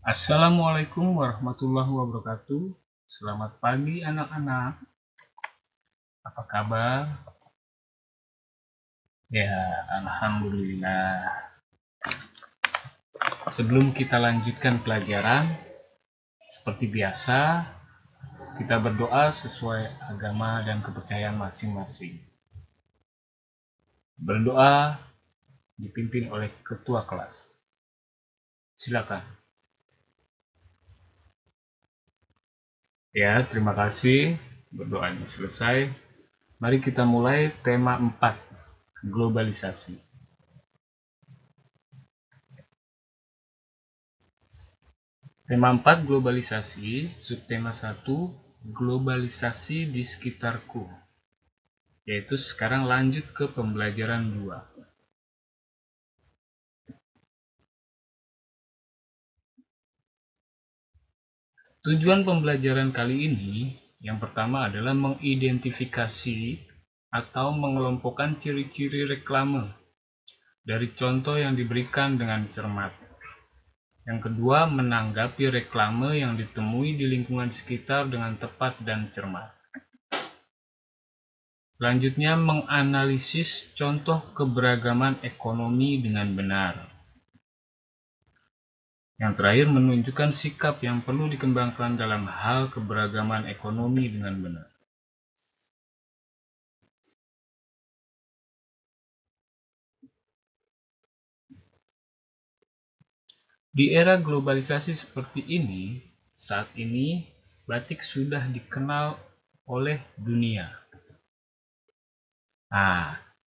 Assalamualaikum warahmatullahi wabarakatuh. Selamat pagi anak-anak. Apa kabar? Ya, alhamdulillah. Sebelum kita lanjutkan pelajaran, seperti biasa, kita berdoa sesuai agama dan kepercayaan masing-masing. Berdoa dipimpin oleh ketua kelas. Silakan. Ya, terima kasih. Berdoanya selesai. Mari kita mulai tema 4, globalisasi. Tema 4, globalisasi. Subtema 1, globalisasi di sekitarku. Yaitu sekarang lanjut ke pembelajaran 2. Tujuan pembelajaran kali ini yang pertama adalah mengidentifikasi atau mengelompokkan ciri-ciri reklame dari contoh yang diberikan dengan cermat. Yang kedua, menanggapi reklame yang ditemui di lingkungan sekitar dengan tepat dan cermat. Selanjutnya, menganalisis contoh keberagaman ekonomi dengan benar. Yang terakhir, menunjukkan sikap yang perlu dikembangkan dalam hal keberagaman ekonomi dengan benar. Di era globalisasi seperti ini, saat ini batik sudah dikenal oleh dunia.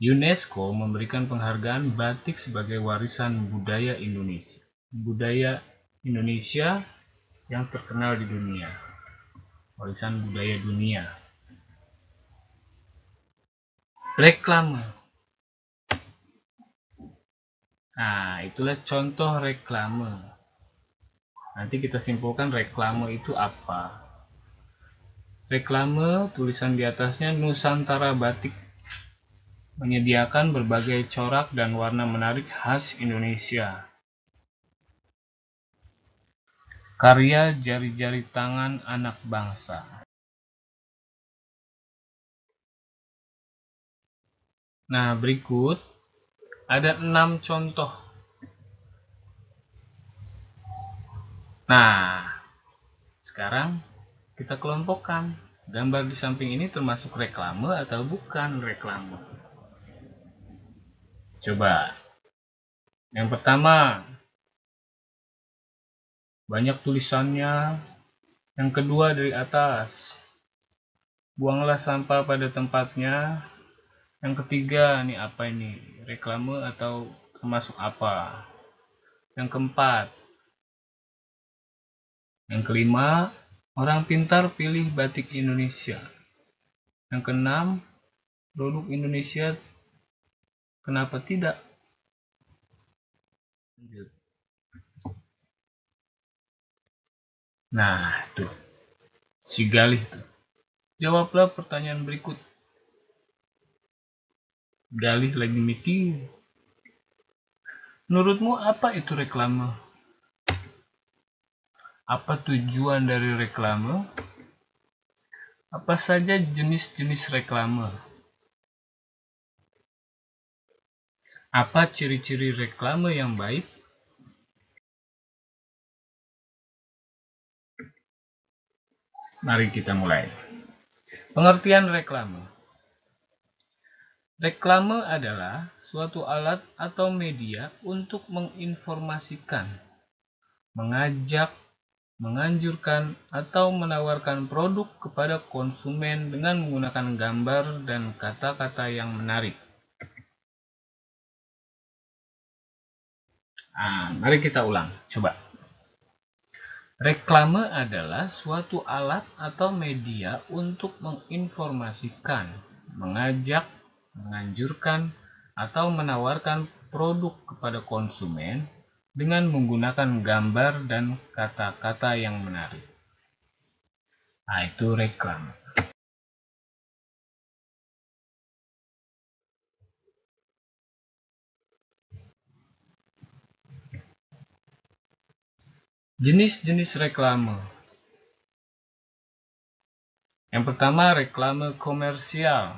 UNESCO memberikan penghargaan batik sebagai warisan budaya Indonesia. Budaya Indonesia yang terkenal di dunia. Warisan budaya dunia. Reklame. Itulah contoh reklame. Nanti kita simpulkan reklame itu apa. Reklame, tulisan di atasnya Nusantara Batik menyediakan berbagai corak dan warna menarik khas Indonesia. Karya jari-jari tangan anak bangsa. Berikut ada 6 contoh. Sekarang kita kelompokkan. Gambar di samping ini termasuk reklame atau bukan reklame? Coba. Yang pertama, banyak tulisannya. Yang kedua dari atas, buanglah sampah pada tempatnya. Yang ketiga, ini apa ini? Reklame atau termasuk apa? Yang keempat, yang kelima, orang pintar pilih batik Indonesia. Yang keenam, produk Indonesia kenapa tidak? Tuh. Si Galih tuh. Jawablah pertanyaan berikut. Galih lagi mikir. Menurutmu apa itu reklame? Apa tujuan dari reklame? Apa saja jenis-jenis reklame? Apa ciri-ciri reklame yang baik? Mari kita mulai. Pengertian reklame. Reklame adalah suatu alat atau media untuk menginformasikan, mengajak, menganjurkan, atau menawarkan produk kepada konsumen dengan menggunakan gambar dan kata-kata yang menarik. Mari kita ulang, coba. Reklame adalah suatu alat atau media untuk menginformasikan, mengajak, menganjurkan, atau menawarkan produk kepada konsumen dengan menggunakan gambar dan kata-kata yang menarik. Itu reklame. Jenis-jenis reklame. Yang pertama, reklame komersial.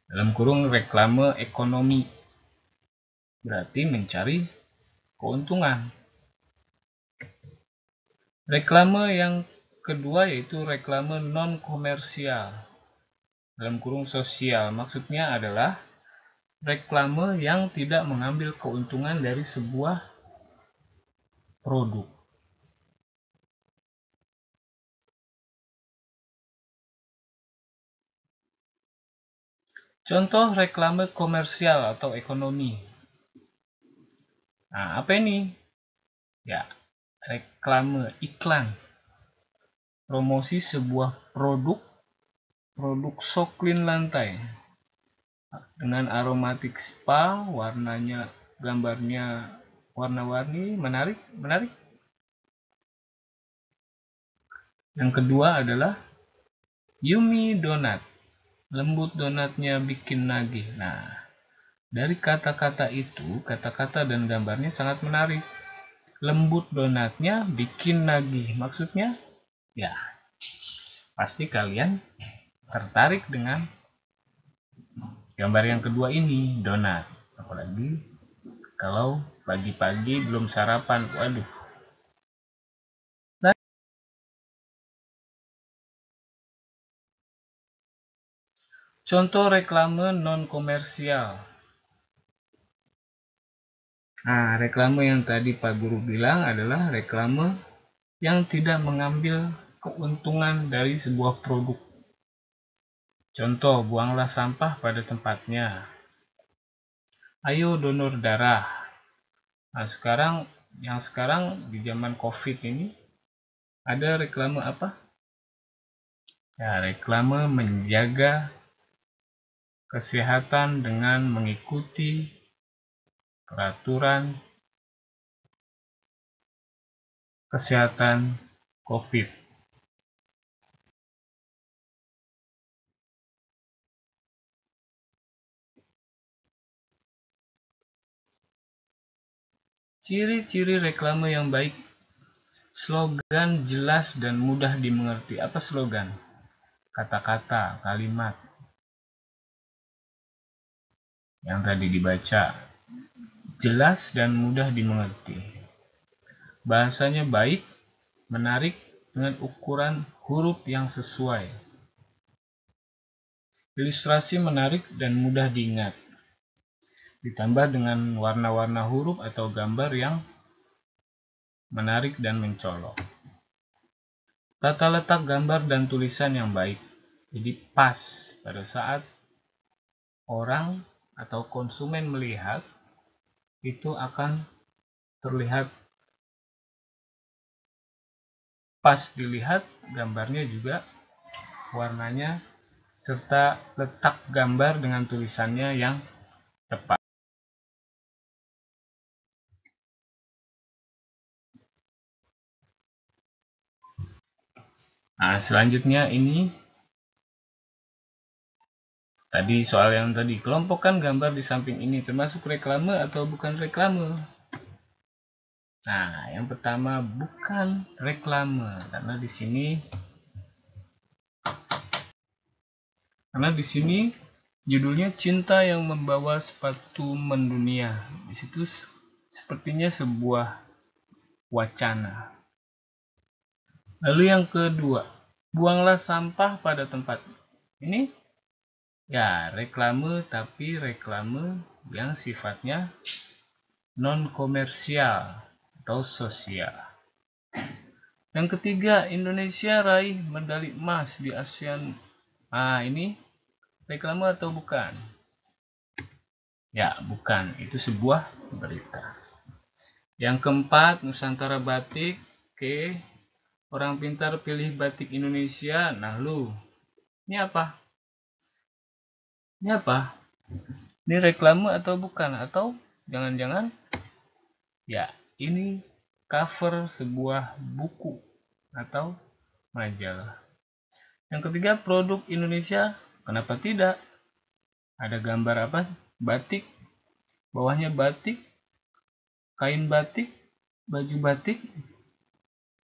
Dalam kurung reklame ekonomi. Berarti mencari keuntungan. Reklame yang kedua yaitu reklame non-komersial. Dalam kurung sosial. Maksudnya adalah reklame yang tidak mengambil keuntungan dari sebuah produk. Contoh reklame komersial atau ekonomi. Nah, apa ini? Ya, reklame iklan. Promosi sebuah produk soklin lantai. Dengan aromatik spa, warnanya, gambarnya warna-warni, menarik. Yang kedua adalah Yummy Donat. Lembut donatnya bikin nagih. Nah, dari kata-kata itu, kata-kata dan gambarnya sangat menarik. Lembut donatnya bikin nagih. Maksudnya, ya, pasti kalian tertarik dengan gambar yang kedua ini, donat. Apalagi kalau pagi-pagi belum sarapan. Waduh. Contoh reklame non-komersial. Nah, reklame yang tadi Pak Guru bilang adalah reklame yang tidak mengambil keuntungan dari sebuah produk. Contoh, buanglah sampah pada tempatnya. Ayo donor darah. Nah, sekarang di zaman COVID ini ada reklame apa? Ya, reklame menjaga kesehatan dengan mengikuti peraturan kesehatan COVID. Ciri-ciri reklame yang baik. Slogan jelas dan mudah dimengerti. Apa slogan? Kata-kata, kalimat yang tadi dibaca. Jelas dan mudah dimengerti. Bahasanya baik, menarik dengan ukuran huruf yang sesuai. Ilustrasi menarik dan mudah diingat. Ditambah dengan warna-warna huruf atau gambar yang menarik dan mencolok. Tata letak gambar dan tulisan yang baik. Jadi pas pada saat orang atau konsumen melihat, itu akan terlihat pas dilihat, gambarnya juga warnanya serta letak gambar dengan tulisannya yang tepat. Nah, selanjutnya ini tadi soal yang tadi, kelompokkan gambar di samping ini termasuk reklame atau bukan reklame. Nah, yang pertama bukan reklame karena di sini judulnya Cinta yang Membawa Sepatu Mendunia. Di situ sepertinya sebuah wacana. Lalu yang kedua, buanglah sampah pada tempat. Ini ya reklame, tapi reklame yang sifatnya non komersial atau sosial. Yang ketiga, Indonesia raih medali emas di ASEAN. Nah, ini reklame atau bukan? Ya, bukan. Itu sebuah berita. Yang keempat, Nusantara batik. Oke. Orang pintar pilih batik Indonesia. Nah, lu. Ini apa? Ini reklame atau bukan? Atau jangan-jangan ya, ini cover sebuah buku atau majalah. Yang ketiga, produk Indonesia. Kenapa tidak? Ada gambar apa? Batik. Bawahnya batik. Kain batik. baju batik.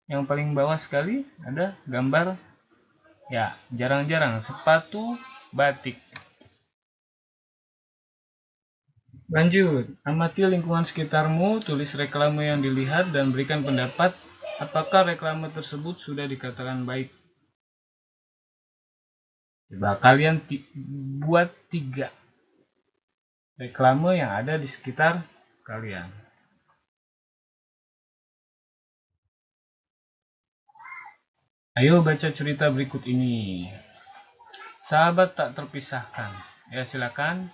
Yang paling bawah sekali ada gambar, ya jarang-jarang, sepatu batik. Lanjut, amati lingkungan sekitarmu, tulis reklame yang dilihat dan berikan pendapat apakah reklame tersebut sudah dikatakan baik. Coba kalian buat 3 reklame yang ada di sekitar kalian. Ayo baca cerita berikut ini. Sahabat tak terpisahkan. Ya silakan.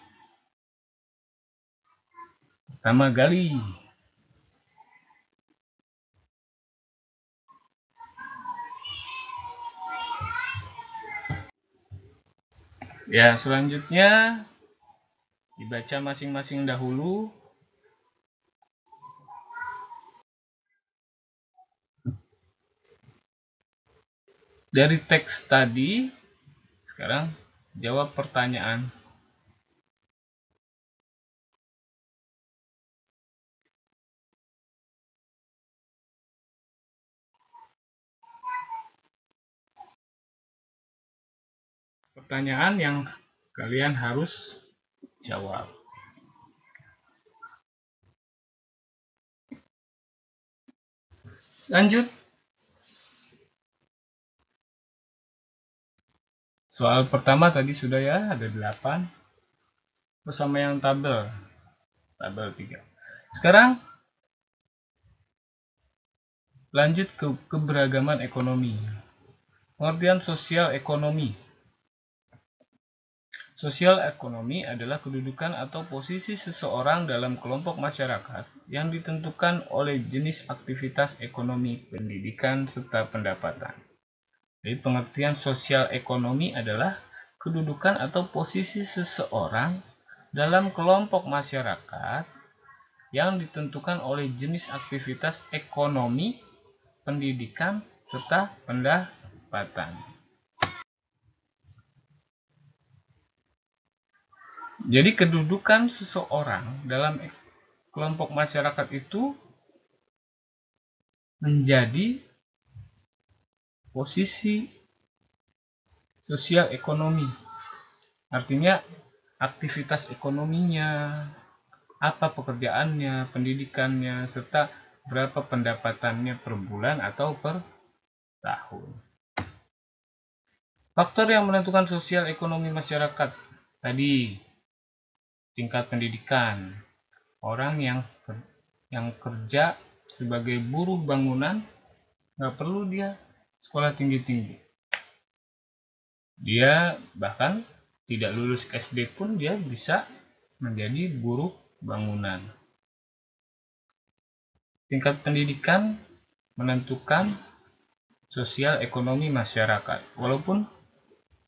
Pertama Gali. Ya selanjutnya dibaca masing-masing dahulu. Dari teks tadi, sekarang jawab pertanyaan. Pertanyaan yang kalian harus jawab. Lanjut. Soal pertama tadi sudah ya, ada 8. Bersama yang tabel 3. Sekarang lanjut ke keberagaman ekonomi. Pengertian sosial ekonomi. Sosial ekonomi adalah kedudukan atau posisi seseorang dalam kelompok masyarakat yang ditentukan oleh jenis aktivitas ekonomi, pendidikan, serta pendapatan. Jadi pengertian sosial ekonomi adalah kedudukan atau posisi seseorang dalam kelompok masyarakat yang ditentukan oleh jenis aktivitas ekonomi, pendidikan, serta pendapatan. Jadi kedudukan seseorang dalam kelompok masyarakat itu menjadi posisi sosial ekonomi. Artinya aktivitas ekonominya, apa pekerjaannya, pendidikannya, serta berapa pendapatannya per bulan atau per tahun. Faktor yang menentukan sosial ekonomi masyarakat tadi, tingkat pendidikan. Orang yang kerja sebagai buruh bangunan nggak perlu dia sekolah tinggi-tinggi. Dia bahkan tidak lulus SD pun dia bisa menjadi buruh bangunan. Tingkat pendidikan menentukan sosial ekonomi masyarakat. Walaupun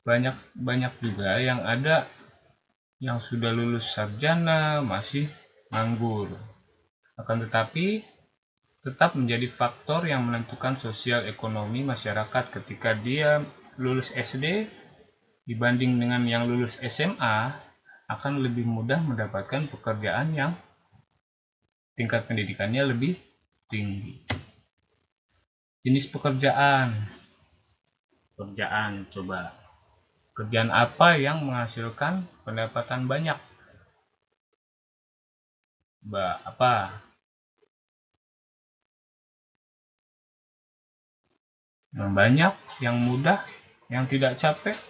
banyak juga yang ada yang sudah lulus sarjana masih nganggur. Akan tetapi tetap menjadi faktor yang menentukan sosial ekonomi masyarakat ketika dia lulus SD dibanding dengan yang lulus SMA akan lebih mudah mendapatkan pekerjaan yang tingkat pendidikannya lebih tinggi. Jenis pekerjaan. Coba. Pekerjaan apa yang menghasilkan pendapatan banyak? Apa? Yang banyak, yang mudah, yang tidak capek,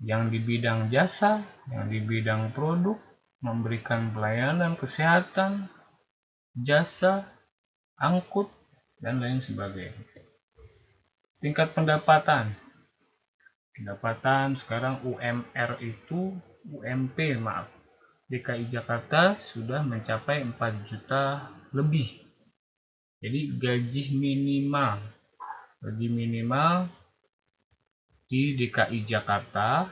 yang di bidang jasa, yang di bidang produk, memberikan pelayanan kesehatan, jasa, angkut, dan lain sebagainya. Tingkat pendapatan. Pendapatan sekarang UMP DKI Jakarta sudah mencapai 4 juta lebih. Jadi gaji minimal di DKI Jakarta,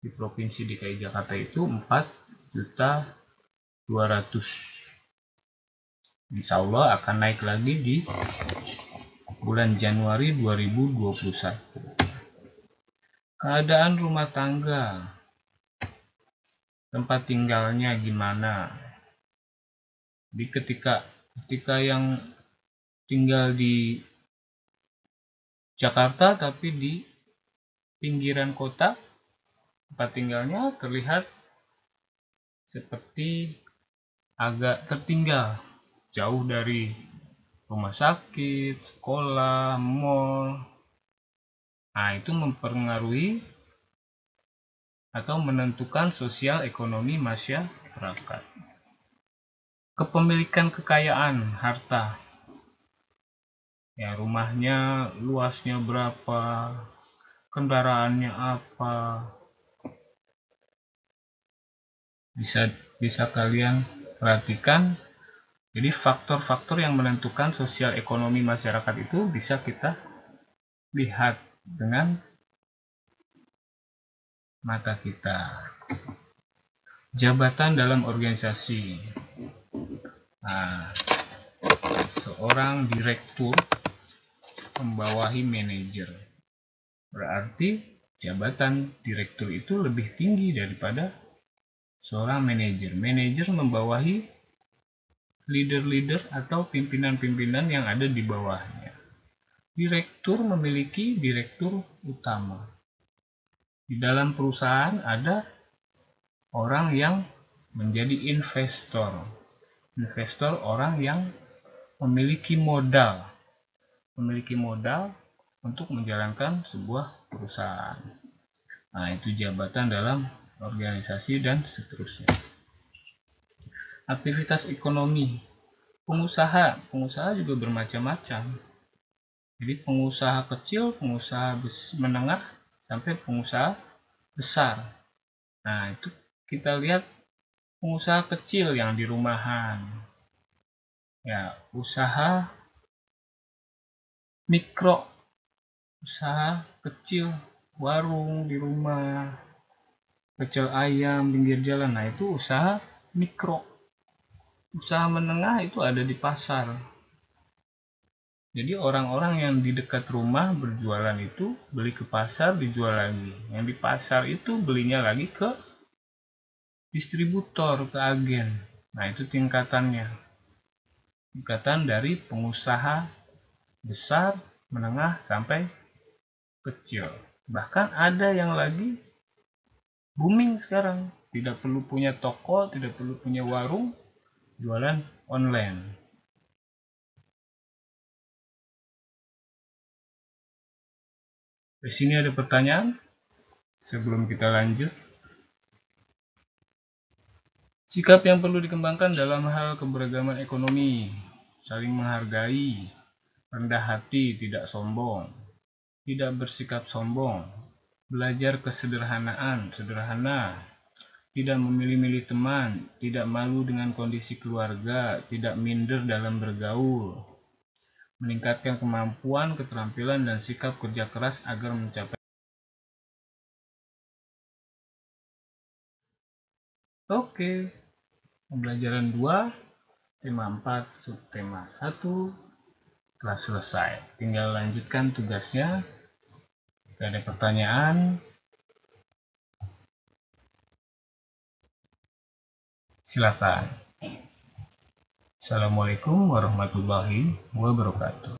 di Provinsi DKI Jakarta itu 4.200.000. Insya Allah akan naik lagi di bulan Januari 2021. Keadaan rumah tangga, tempat tinggalnya gimana? Jadi ketika Ketika yang tinggal di Jakarta tapi di pinggiran kota, tempat tinggalnya terlihat seperti agak tertinggal, jauh dari rumah sakit, sekolah, mall. Nah, itu mempengaruhi atau menentukan sosial ekonomi masyarakat. Kepemilikan kekayaan, harta. Ya, rumahnya luasnya berapa, kendaraannya apa. Bisa kalian perhatikan. Jadi faktor-faktor yang menentukan sosial ekonomi masyarakat itu bisa kita lihat dengan mata kita. Jabatan dalam organisasi. Nah, seorang direktur membawahi manajer. Berarti jabatan direktur itu lebih tinggi daripada seorang manajer. Manajer membawahi leader-leader atau pimpinan-pimpinan yang ada di bawahnya. Direktur memiliki direktur utama. Di dalam perusahaan ada orang yang menjadi investor. Investor orang yang memiliki modal. Memiliki modal untuk menjalankan sebuah perusahaan. Nah, itu jabatan dalam organisasi dan seterusnya. Aktivitas ekonomi. Pengusaha juga bermacam-macam. Jadi pengusaha kecil, pengusaha menengah, sampai pengusaha besar. Nah, itu kita lihat pengusaha kecil yang di rumahan. Ya, usaha mikro, usaha kecil, warung di rumah, pecel ayam pinggir jalan. Nah, itu usaha mikro. Usaha menengah itu ada di pasar. Jadi orang-orang yang di dekat rumah berjualan itu beli ke pasar, dijual lagi. Yang di pasar itu belinya lagi ke distributor, ke agen. Nah, itu tingkatannya. Tingkatan dari pengusaha besar, menengah, sampai kecil. Bahkan ada yang lagi booming sekarang. Tidak perlu punya toko, tidak perlu punya warung, jualan online. Di sini ada pertanyaan sebelum kita lanjut. Sikap yang perlu dikembangkan dalam hal keberagaman ekonomi, saling menghargai, rendah hati, tidak sombong, tidak bersikap sombong, belajar kesederhanaan, sederhana, tidak memilih-milih teman, tidak malu dengan kondisi keluarga, tidak minder dalam bergaul, meningkatkan kemampuan, keterampilan, dan sikap kerja keras agar mencapai. Oke, pembelajaran 2, tema 4, subtema 1 telah selesai. Tinggal lanjutkan tugasnya. Jika ada pertanyaan, silakan. Assalamualaikum warahmatullahi wabarakatuh.